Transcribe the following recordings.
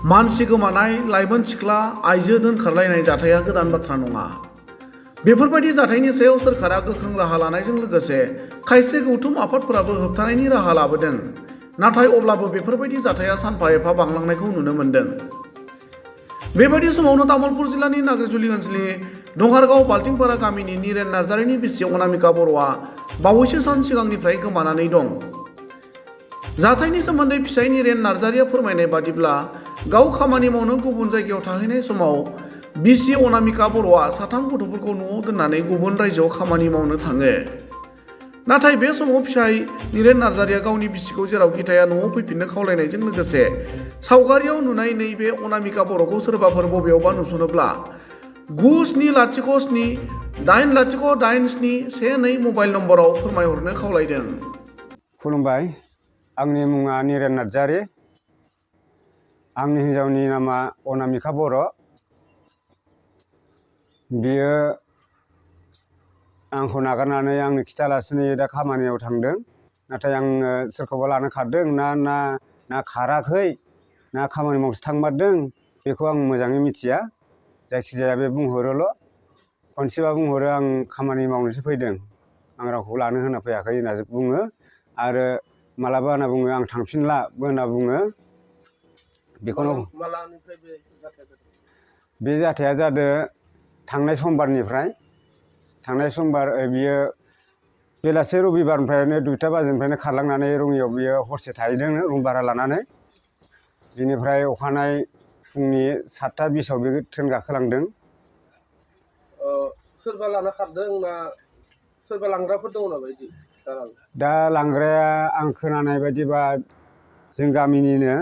मानसि गोमानाय लाइमोन सिख्ला आइजो दोनखारलायनाय जाथाया गोदान बाथ्रा नङा। बेफोरबायदि जाथायनि सायाव सोरखारा गोख्रों राहा लानायजों लोगोसे खायसे गौथुम आफादफोराबो होबथानायनि राहा लाबोदों। नाथाय अब्लाबो बेफोरबायदि जाथाया सानफा एफा बांलांनायखौ नुनो मोन्दों। बेबायदि समावनो तामुलपुर जिल्लानि नाग्रिजुलि ओनसोलनि दंहारगाव बाल्थिंपारा गामिनि निरेन नार्जारिनि बिसि अनामिका बर'आ बावैसो सान सिगांनिफ्राय गोमानानै दं। जाथायनि सोमोन्दै फिसाय निरेन नार्जारिया फोरमायनाय बादिब्ला गाव खामानि मावनो गुबुन जायगायाव थाहैनाय समाव बिसि अनामिका बर'आ 3 गथ'फोरखौ न'आव दोननानै गुबुन रायजोआव खामानि मावनो थाङो। नाथाय बे समाव फिसाय निरेन नार्जारिया गावनि बिसिखौ जेरावखि थाया न'आव फैफिननो खावलायनायजों लोगोसे सावगारियाव नुनाय नैबे अनामिका बर'खौ सोरबाफोर बबेयावबा नुसनोब्ला 9708088712 मबाइल नम्बराव फोरमायहरनो खावलायदों। खुलुमबाय, आंनि मुङा निरेन नार्जारि। आंनि हिन्जावनि नामा अनामिका बर'। बियो आंखौ नागारनानै आंनो खिथालासिनो दा खामानियाव थांदों। नाथाय आङो सोरखौबा लानो खारदों ना खाराखै ना खामानि मावसो थांमारदों बेखौ आं मोजाङै मिथिया। जायखिजाया बे बुंहरोल'। खनसेबा बुंहरो आं खामानि मावनोसो फैदों, आं रावखौ लानो होना फैयाखै होनना बुङो। आरो मालाबा होनना बुङो आं थांफिनलाबो होनना बुङो। बेखौनो बे जाथाया जादों थांनाय समबारनिफ्राय। थांनाय समबार बियो बेलासे रबिबारनिफ्रायनो 2टा बाजिनिफ्रायनो खारलांनानै रङियाव बियो हरसे थाहैदों रुम भारा लानानै। बिनिफ्राय अखानायै फुंनि 7:20 बे ट्रेन गाखोलांदों। सोरबा लाना खारदों ना सोरबा लांग्राफोर दङ नामा बिदि? दा लांग्राया आं खोनानाय बायदिबा जों गामिनिनो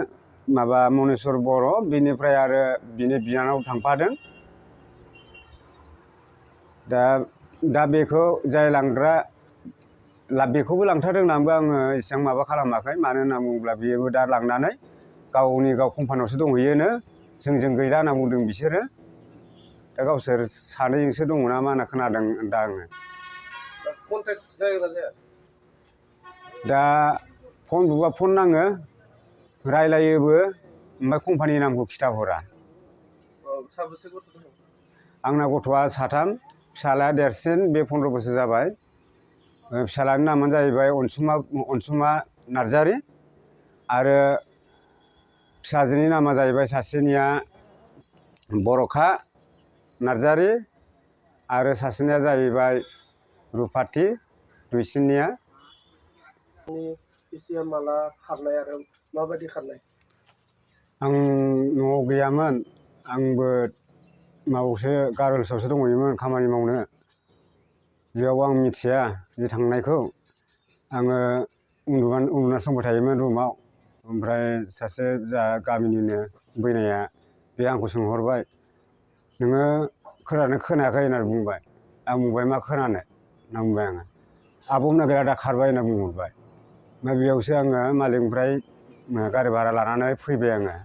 माबा मनेस्वर बर', बिनिफ्राय आरो बिनि बिनानाव थांफादों। दा बेखौ जाय लांग्रा बेखौबो लांथारदों होननानैबो आङो एसेबां माबा खालामाखै। मानो होनना बुङोब्ला बेबो दा लांनानै गाव कम्पानियावसो दंहैयोनो, जोंजों गैला होनना बुंदों बिसोरो। दा गावसोर सानैजोंसो दङ ना मा होनना खोनादों दा आङो। कन्टेक्ट जायोना जाया? दा फन बुबा फन नाङो, रायलायोबो, ओमफ्राय कम्पानिनि नामखौ खिथाहरा। साबेसे गथ' दङ? आंना गथ'आ 3, फिसालाया देरसिन, बे 15 बोसोर जाबाय। फिसालानि नामानो जाहैबाय अनसुमा नार्जारि। आरो फिसाजोनि नामा जाहैबाय सासेनिया बर'खा नार्जारि आरो सासेनिया जाहैबाय रुफाथि, दुइसिननिया। बिसिया माला खारनाय आरो माबायदि खारनाय? आं न'आव गैयामोन, आंबो माबायावसो गारलसआवसो दंहैयोमोन खामानि मावनो। बेयाव आं मिथिया बे थांनायखौ। आङो उन्दुनासो दंबाय थायोमोन रुमाव। ओमफ्राय सासे जोंहा गामिनिनो बैनाया बे आंखौ सोंहरबाय, नोङो खोनादोंना खोनायाखै होननानै बुंबाय। आं बुंबाय मा खोनानो होनना बुंबाय आङो। आब'मोना गैला दा खारबाय होनना बुंहरबाय। ओमफ्राय बेयावसो आङो मालिकनिफ्राय गारि भारा लानानै फैबाय आङो।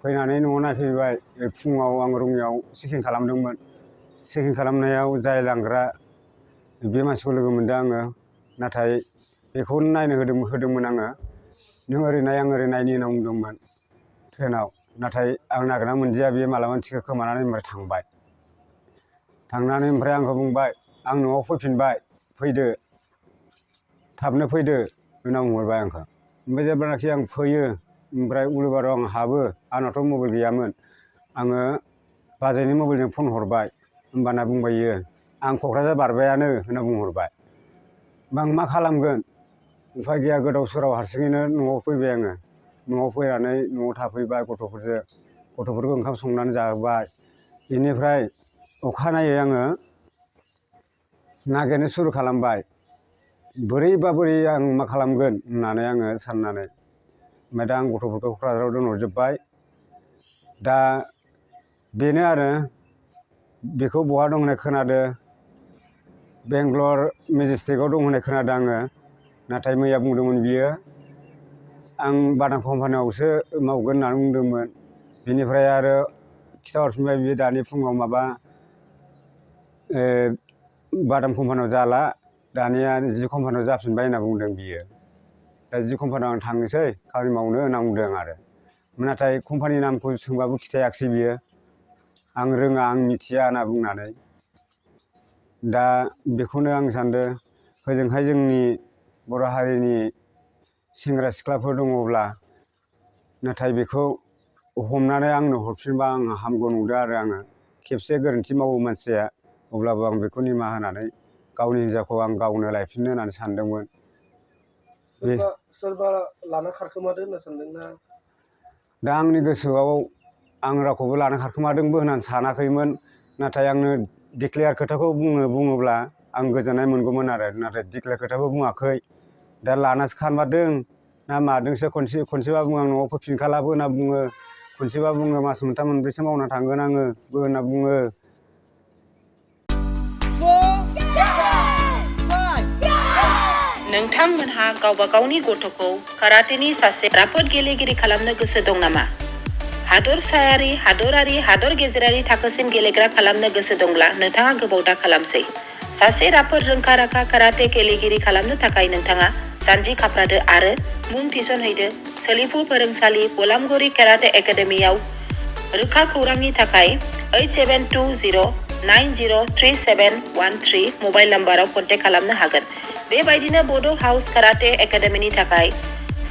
फैनानै न'आव नायफैबाय। फुङाव आं रङियाव चेकिं खालामदोंमोन। चेकिं खालामनायाव जाय लांग्रा बे मानसिखौ लोगो मोनदों आङो। नाथाय बेखौनो नायनो होदोंमोन आङो। नों ओरै नाय आं ओरै नायनि होनना बुंदोंमोन ट्रेनाव। नाथाय आं नागिरना मोनदिया, बेयो मालाबानि टिकेट खोमानानै ओमफ्राय थांबाय। थांनानै ओमफ्राय आंखौ बुंबाय, आं न'आव फैफिनबाय, फैदो, थाबनो फैदो होनना बुंहरबाय आंखौ। ओमफ्राय जेब्लानाखि आं फैयो, ओमफ्राय उलुबाराव आं हाबो, आंनावथ' मबाइल गैयामोन। आङो बाजैनि मबाइलजों फन हरबाय। होमबाना बुंबाय इयो, आं क'क्राझार बारबायानो होनना बुंहरबाय। आं मा खालामगोन, उफाय गैया गोदाव सोराव हारसिङैनो न'आव फैबाय आङो। न'आव फैनानै न'आव थाफैबाय गथ'फोरजों। गथ'फोरखौ ओंखाम संनानै जाहोबाय। बेनिफ्राय अखानायै आङो नागिरनो सुरु खालामबाय। बोरैबा बोरै आं मा खालामगोन होननानै आङो साननानै। ओमफ्राय दा आं गथ'फोरखौ क'क्राझाराव दोनहरजोब्बाय। दा बेनो आरो, बेखौ बहा दं होननाय खोनादों, बेंगलर मेजेस्टिकआव दं होननाय खोनादों आङो। नाथाय मैया बुंदोंमोन बियो, आं बाटाम कम्पानियावसो मावगोन होननानै बुंदोंमोन। बिनिफ्राय आरो खिथाहरफिनबाय बियो दानि फुङाव माबा बाटाम कम्पानियाव जाला, दानिया जि कम्पानियाव जाफिनबाय होनना बुंदों बियो। दा जि कम्पानियाव आं थांनोसै खामानि मावनो होनना बुंदों आरो। नाथाय कम्पानि नामखौ सोंबाबो खिथायाखिसै बियो आं रोङा आं मिथिया होनना बुंनानै दा बेखौनो आं सानदों होजोंहाय जोंनि बर' हारिनि सेंग्रा सिख्लाफोर दङब्ला नाथाय बेखौ हमनानै आंनो हरफिनबा आं हामगौ नंदों आरो आङो खेबसे गोरोन्थि मावो मानसिया अब्लाबो आं बेखौ निमाहा होनानै गावनि हिन्जावखौ आं गावनो लायफिननो होननानै सानदोंमोन। सोरबा लाना खारखोमादों होनना सानदोंना? दा आंनि गोसोआव आं रावखौबो लाना खारखोमादोंबो होननानै सानाखैमोन नाथाय आंनो डिक्लेयार खोथाखौ बुङोब्ला आं गोजोननाय मोनगौमोन आरो नाथाय डिक्लेयार खोथाबो बुङाखै दा लानासो खारमारदों ना मादोंसो खनसेबा बुङो आं न'आव फैफिनखालाबो होनना बुङो खनसेबा बुङो मास मोनथाम मोनब्रैसो मावना थांगोन आङोबो होनना बुङो। नोंथांमोनहा गावबा गावनि गथ'खौ काराटेनि सासे राफोद गेलेगिरि खालामनो गोसो दं नामा? हादरसायारि, हादरारि, हादर गेजेरारि थाखोसिम गेलेग्रा खालामनो गोसो दंब्ला नोंथाङा गोबाव दा खालामसै। सासे राफोद रोंखा-राखा काराटे गेलेगिरि खालामनो थाखाय नोंथाङा जानजि खाफ्रादो आरो मुं थिसनहैदो सोलिफु फोरोंसालि बलामगुरि काराटे एकाडेमियाव। रोखा खौरांनि थाखाय 8720903713 मबाइल नाम्बाराव कन्टेक्ट खालामनो हागोन। बेबायदिनो बड' हाउस काराटे एकाडेमिनि थाखाय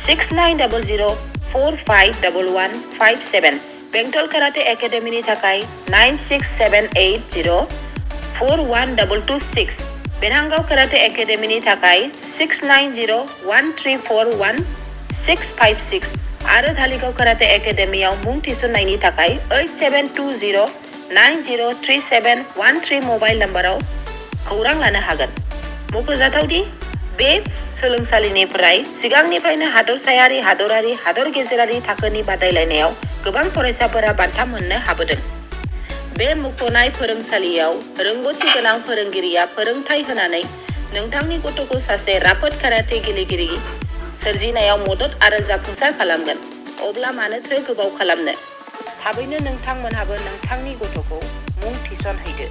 6900451157, बेंटल काराटे एकाडेमिनि थाखाय 9678041226, बेरहांगाव काराटे एकाडेमिनि थाखाय 6901341656 आरो धालिगाव काराटे एकाडेमियाव मुं थिसननायनि थाखाय 8720903713 मबाइल नाम्बाराव खौरां लानो हागोन। मख'जाथावदि बे सोलोंसालिनिफ्राय सिगांनिफ्रायनो हादरसायारि, हादरारि, हादर गेजेरारि थाखोनि बादायलायनायाव गोबां फरायसाफोरा बान्था मोननो हाबोदों। बे मुंख'नाय फोरोंसालियाव रोंग'थि गोनां फोरोंगिरिया फोरोंथाय होनानै नोंथांनि गथ'खौ सासे राफोद काराटे गेलेगिरि सोरजिनायाव मदद आरो जाफुंसार खालामगोन। अब्ला मानोथो गोबाव खालामनो? थाबैनो नोंथांमोनहाबो नोंथांनि गथ'खौ मुं थिसनहैदो।